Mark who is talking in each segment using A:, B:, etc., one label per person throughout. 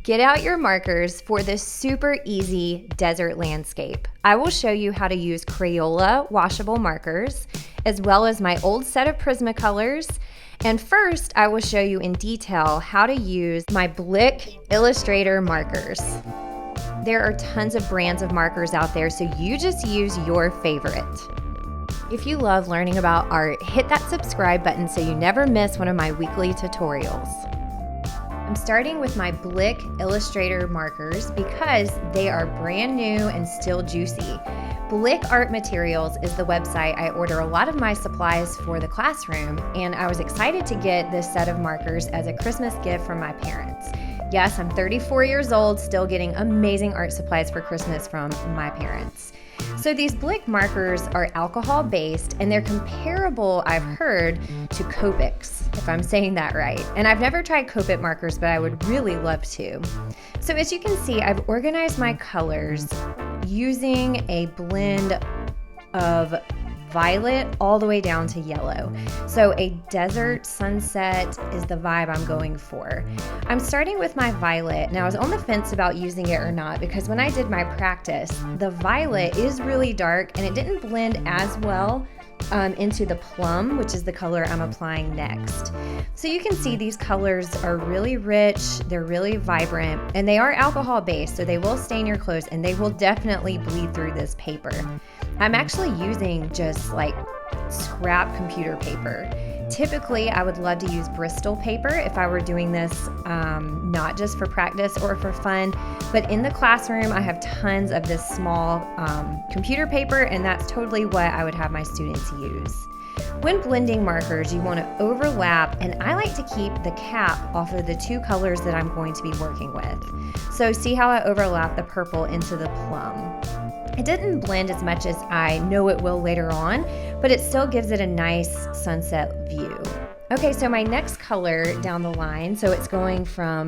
A: Get out your markers for this super easy desert landscape. I will show you how to use Crayola washable markers, as well as my old set of Prismacolors. And first, I will show you in detail how to use my Blick Illustrator markers. There are tons of brands of markers out there, so you just use your favorite. If you love learning about art, hit that subscribe button so you never miss one of my weekly tutorials. I'm starting with my Blick Illustrator markers because they are brand new and still juicy. Blick Art Materials is the website I order a lot of my supplies for the classroom, and I was excited to get this set of markers as a Christmas gift from my parents. Yes, I'm 34 years old, still getting amazing art supplies for Christmas from my parents. So these Blick markers are alcohol-based, and they're comparable, I've heard, to Copics, if I'm saying that right. And I've never tried Copic markers, but I would really love to. So as you can see, I've organized my colors using a blend of violet all the way down to yellow. So a desert sunset is the vibe I'm going for. I'm starting with my violet. Now I was on the fence about using it or not because when I did my practice, the violet is really dark and it didn't blend as well into the plum, which is the color I'm applying next. So you can see these colors are really rich, they're really vibrant, and they are alcohol based, so they will stain your clothes and they will definitely bleed through this paper. I'm actually using just like scrap computer paper. Typically, I would love to use Bristol paper if I were doing this not just for practice or for fun, but in the classroom, I have tons of this small computer paper, and that's totally what I would have my students use. When blending markers, you want to overlap, and I like to keep the cap off of the two colors that I'm going to be working with. So see how I overlap the purple into the plum. It didn't blend as much as I know it will later on, but it still gives it a nice sunset view. Okay, so my next color down the line, so it's going from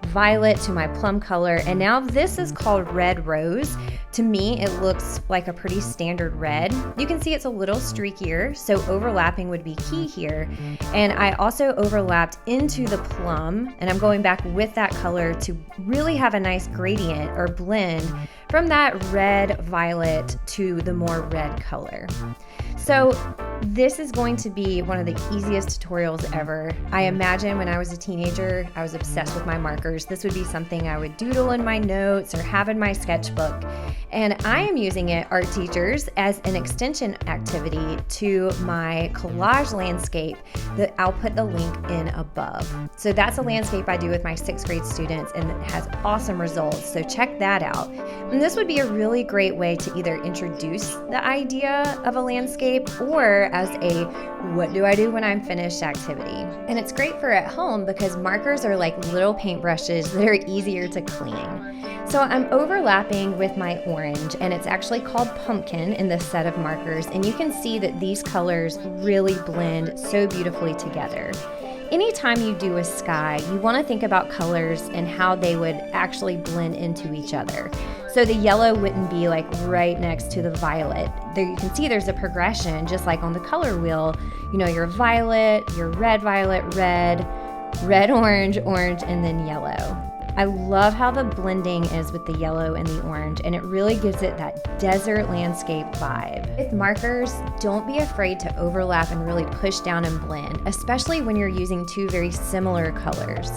A: violet to my plum color, and now this is called Red Rose. To me, it looks like a pretty standard red. You can see it's a little streakier, so overlapping would be key here. And I also overlapped into the plum, and I'm going back with that color to really have a nice gradient or blend from that red violet to the more red color. So this is going to be one of the easiest tutorials ever. I imagine when I was a teenager, I was obsessed with my markers. This would be something I would doodle in my notes or have in my sketchbook. And I am using it, art teachers, as an extension activity to my collage landscape that I'll put the link in above. So that's a landscape I do with my 6th grade students, and it has awesome results. So check that out. And this would be a really great way to either introduce the idea of a landscape or as a what do I do when I'm finished activity. And it's great for at home because markers are like little paintbrushes that are easier to clean. So I'm overlapping with my orange, and it's actually called Pumpkin in this set of markers, and you can see that these colors really blend so beautifully together. Anytime you do a sky, you want to think about colors and how they would actually blend into each other. So the yellow wouldn't be like right next to the violet. There you can see there's a progression, just like on the color wheel. You know, your violet, your red, violet, red, red, orange, orange, and then yellow. I love how the blending is with the yellow and the orange, and it really gives it that desert landscape vibe. With markers, don't be afraid to overlap and really push down and blend, especially when you're using two very similar colors.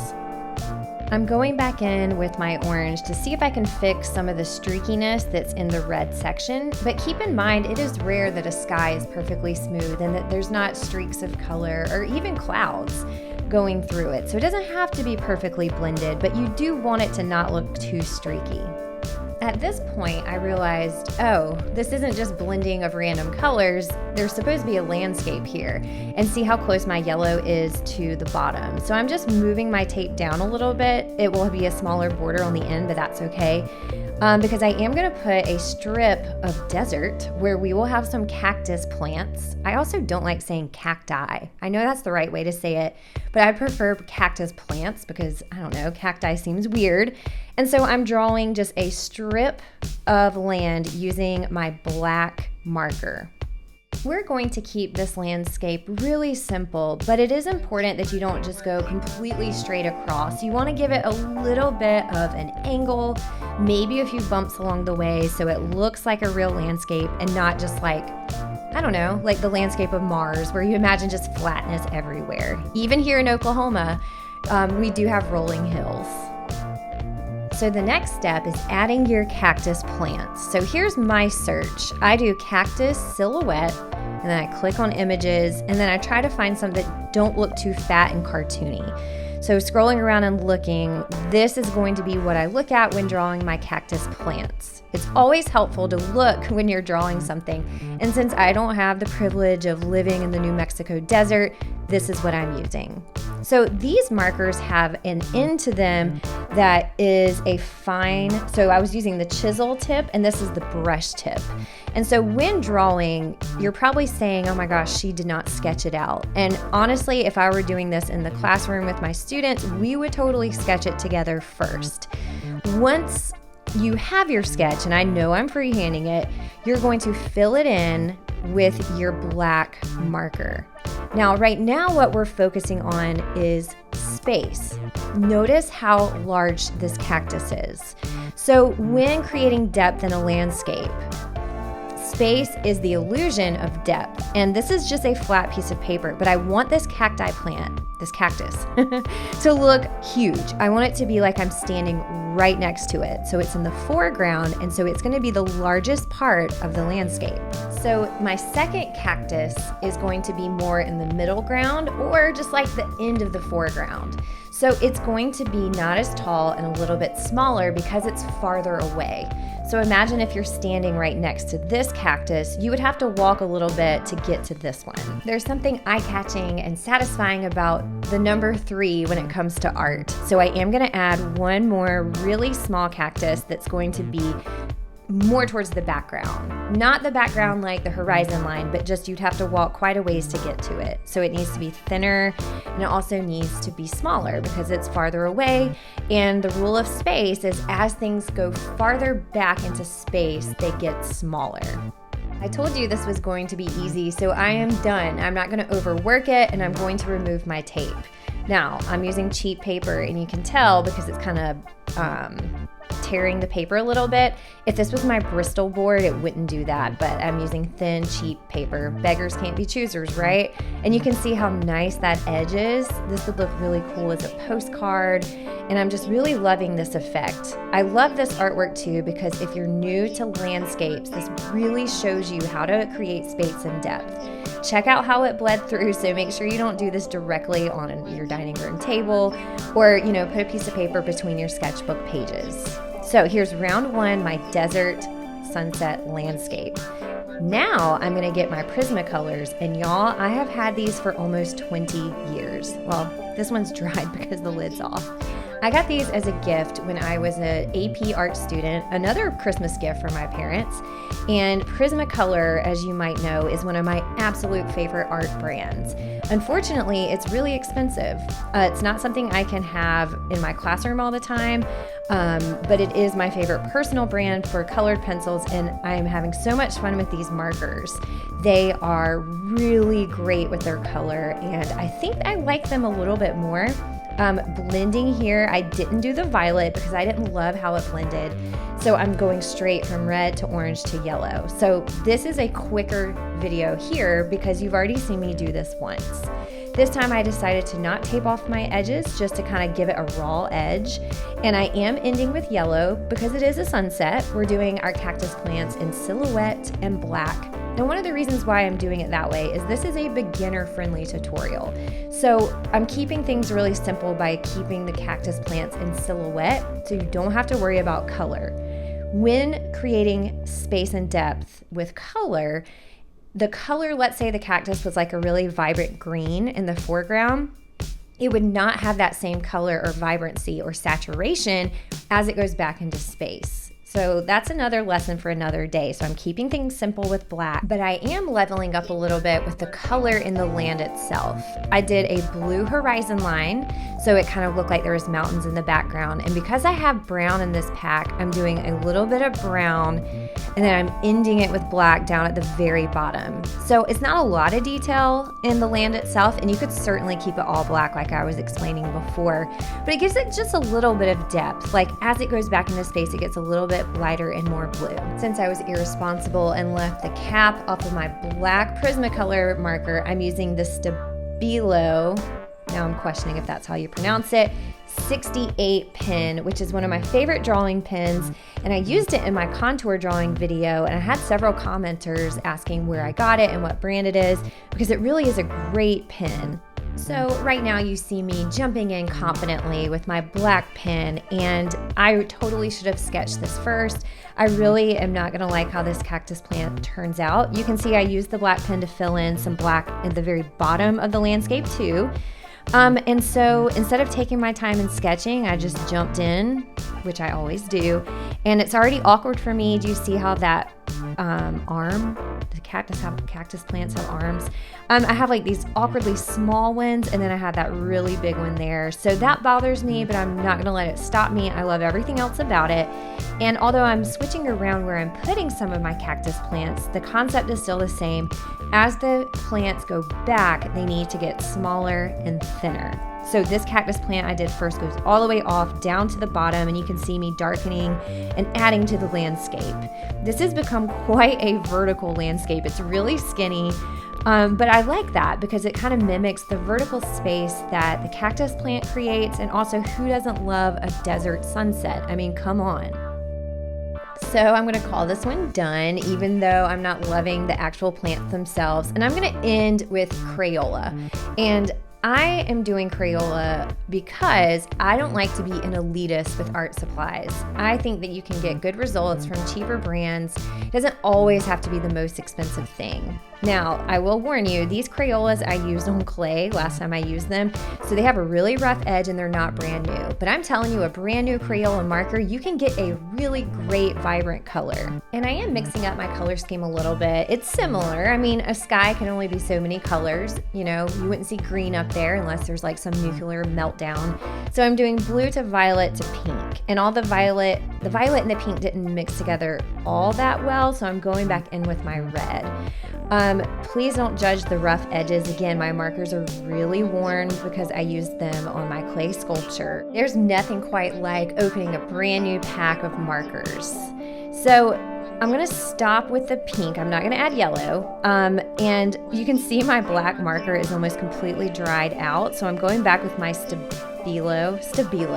A: I'm going back in with my orange to see if I can fix some of the streakiness that's in the red section, but keep in mind it is rare that a sky is perfectly smooth and that there's not streaks of color or even clouds going through it. So it doesn't have to be perfectly blended, but you do want it to not look too streaky. At this point, I realized, oh, this isn't just blending of random colors. There's supposed to be a landscape here. And see how close my yellow is to the bottom. So I'm just moving my tape down a little bit. It will be a smaller border on the end, but that's okay. Because I am going to put a strip of desert where we will have some cactus plants. I also don't like saying cacti. I know that's the right way to say it, but I prefer cactus plants because, I don't know, cacti seems weird. And so I'm drawing just a strip of land using my black marker. We're going to keep this landscape really simple, but it is important that you don't just go completely straight across. You want to give it a little bit of an angle, maybe a few bumps along the way so it looks like a real landscape and not just like, I don't know, like the landscape of Mars where you imagine just flatness everywhere. Even here in Oklahoma, we do have rolling hills. So the next step is adding your cactus plants. So here's my search. I do cactus silhouette, and then I click on images, and then I try to find some that don't look too fat and cartoony. So scrolling around and looking, this is going to be what I look at when drawing my cactus plants. It's always helpful to look when you're drawing something. And since I don't have the privilege of living in the New Mexico desert, this is what I'm using. So these markers have an end to them that is a fine, so I was using the chisel tip and this is the brush tip. And so when drawing, you're probably saying, oh my gosh, she did not sketch it out. And honestly, if I were doing this in the classroom with my students, we would totally sketch it together first. Once you have your sketch, and I know I'm freehanding it, you're going to fill it in with your black marker. Now, right now, what we're focusing on is space. Notice how large this cactus is. So when creating depth in a landscape, space is the illusion of depth. And this is just a flat piece of paper, but I want this cacti plant, this cactus, to look huge. I want it to be like I'm standing right next to it. So it's in the foreground, and so it's gonna be the largest part of the landscape. So my second cactus is going to be more in the middle ground or just like the end of the foreground. So it's going to be not as tall and a little bit smaller because it's farther away. So imagine if you're standing right next to this cactus, you would have to walk a little bit to get to this one. There's something eye-catching and satisfying about the number 3 when it comes to art. So I am gonna add one more really small cactus that's going to be more towards the background. Not the background like the horizon line, but just you'd have to walk quite a ways to get to it. So it needs to be thinner, and it also needs to be smaller because it's farther away. And the rule of space is as things go farther back into space, they get smaller. I told you this was going to be easy, so I am done. I'm not gonna overwork it, and I'm going to remove my tape. Now, I'm using cheap paper, and you can tell because it's kind of tearing the paper a little bit. If this was my Bristol board, it wouldn't do that, but I'm using thin, cheap paper. Beggars can't be choosers, right? And you can see how nice that edge is. This would look really cool as a postcard, and I'm just really loving this effect. I love this artwork too because if you're new to landscapes, this really shows you how to create space and depth. Check out how it bled through, so make sure you don't do this directly on your dining room table or, put a piece of paper between your sketchbook pages. So here's round 1, my desert sunset landscape. Now I'm gonna get my Prismacolors, and y'all, I have had these for almost 20 years. Well, this one's dried because the lid's off. I got these as a gift when I was an AP art student, another Christmas gift for my parents. And Prismacolor, as you might know, is one of my absolute favorite art brands. Unfortunately, it's really expensive. It's not something I can have in my classroom all the time, but it is my favorite personal brand for colored pencils, and I'm having so much fun with these markers. They are really great with their color, and I think I like them a little bit more. Blending here, I didn't do the violet because I didn't love how it blended. So I'm going straight from red to orange to yellow. So this is a quicker video here because you've already seen me do this once. This time I decided to not tape off my edges just to kind of give it a raw edge. And I am ending with yellow because it is a sunset. We're doing our cactus plants in silhouette and black. And one of the reasons why I'm doing it that way is this is a beginner-friendly tutorial. So I'm keeping things really simple by keeping the cactus plants in silhouette so you don't have to worry about color. When creating space and depth with color, the color, let's say the cactus was like a really vibrant green in the foreground, it would not have that same color or vibrancy or saturation as it goes back into space. So So that's another lesson for another day. So I'm keeping things simple with black, but I am leveling up a little bit with the color in the land itself. I did a blue horizon line, so it kind of looked like there was mountains in the background. And because I have brown in this pack, I'm doing a little bit of brown, and then I'm ending it with black down at the very bottom. So it's not a lot of detail in the land itself, and you could certainly keep it all black like I was explaining before, but it gives it just a little bit of depth. Like as it goes back into space, it gets a little bit lighter and more blue. Since I was irresponsible and left the cap off of my black Prismacolor marker, I'm using the Stabilo, now I'm questioning if that's how you pronounce it, 68 pen, which is one of my favorite drawing pens, and I used it in my contour drawing video, and I had several commenters asking where I got it and what brand it is, because it really is a great pen. So right now you see me jumping in confidently with my black pen, and I totally should have sketched this first. I really am not gonna like how this cactus plant turns out. You can see I used the black pen to fill in some black at the very bottom of the landscape too. And so instead of taking my time and sketching, I just jumped in, which I always do, and it's already awkward for me. Do you see how that arm, the cactus plants have arms? I have like these awkwardly small ones, and then I have that really big one there. So that bothers me, but I'm not gonna let it stop me. I love everything else about it. And although I'm switching around where I'm putting some of my cactus plants, the concept is still the same. As the plants go back, they need to get smaller and thinner. So this cactus plant I did first goes all the way off down to the bottom, and you can see me darkening and adding to the landscape. This has become quite a vertical landscape. It's really skinny, but I like that because it kind of mimics the vertical space that the cactus plant creates, and also who doesn't love a desert sunset? I mean, come on. So I'm going to call this one done, even though I'm not loving the actual plants themselves. And I'm going to end with Crayola. And I am doing Crayola because I don't like to be an elitist with art supplies. I think that you can get good results from cheaper brands. It doesn't always have to be the most expensive thing. Now, I will warn you, these Crayolas I used on clay last time I used them, so they have a really rough edge and they're not brand new. But I'm telling you, a brand new Crayola marker, you can get a really great, vibrant color. And I am mixing up my color scheme a little bit. It's similar. I mean, a sky can only be so many colors. You know, you wouldn't see green up there unless there's like some nuclear meltdown. So I'm doing blue to violet to pink. And all the violet and the pink didn't mix together all that well, so I'm going back in with my red. Please don't judge the rough edges. Again, my markers are really worn because I used them on my clay sculpture. There's nothing quite like opening a brand new pack of markers. So I'm gonna stop with the pink. I'm not gonna add yellow. And you can see my black marker is almost completely dried out. So I'm going back with my Stabilo,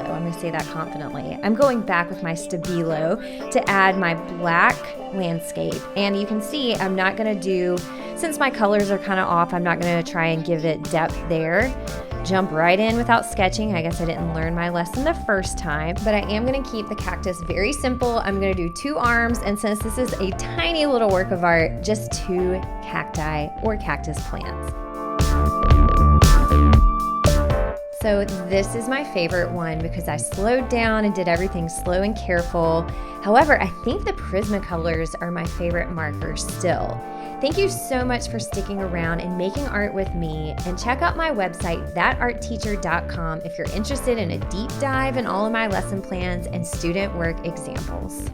A: I'm gonna say that confidently. I'm going back with my Stabilo to add my black landscape. And you can see I'm not gonna do, since my colors are kind of off, I'm not gonna try and give it depth there. Jump right in without sketching. I guess I didn't learn my lesson the first time, but I am gonna keep the cactus very simple. I'm gonna do 2 arms, and since this is a tiny little work of art, just 2 cacti or cactus plants. So this is my favorite one because I slowed down and did everything slow and careful. However, I think the Prismacolors are my favorite markers still. Thank you so much for sticking around and making art with me, and check out my website, thatartteacher.com, if you're interested in a deep dive in all of my lesson plans and student work examples.